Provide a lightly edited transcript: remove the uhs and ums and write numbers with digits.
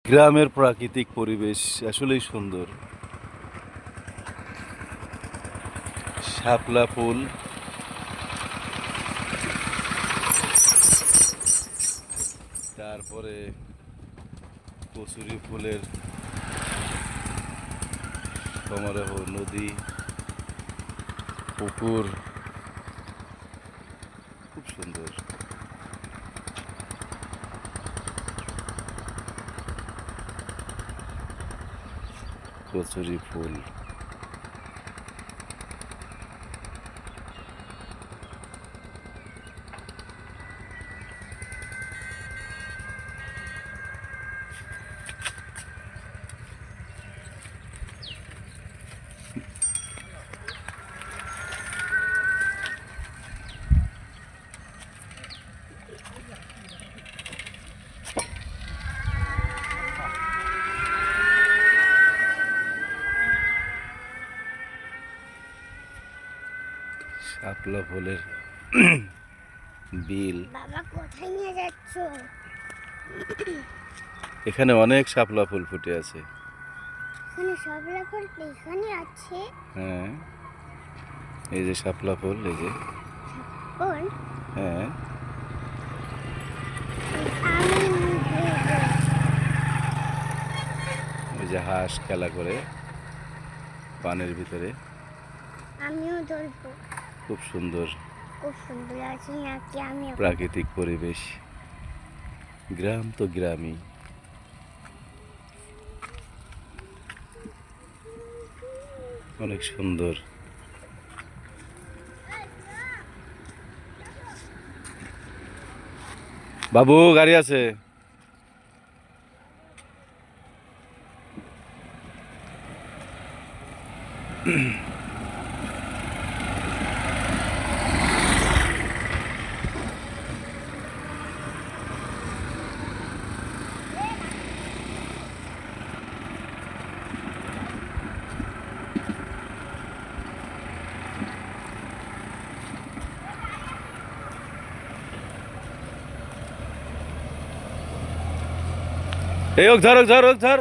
গ্রামের প্রাকৃতিক পরিবেশ আসলেই সুন্দর। শাপলা ফুল, তারপরে কচুরি ফুলের সমারোহ, নদী, পুকুর, খুব সুন্দর। কচুরি ফুল, শাপলা ফুলের বিল। বাবা কোথায় নিয়ে যাচ্ছ? এখানে অনেক শাপলা ফুল ফুটে আছে। এখানে শাপলা ফুল এখানে আছে? হ্যাঁ, এই যে শাপলা ফুল, এই যে। কোন? হ্যাঁ, ওই যে হাঁস খেলা করে পানির ভিতরে। আমিও ধরবো। খুব সুন্দর খুব সুন্দর আছে নাকি? আমি প্রাকৃতিক পরিবেশ। গ্রাম তো গ্রামই। অনেক সুন্দর। বাবু, গাড়ি আছে। এই ওক ধর, ওক ধর, ওক ধর।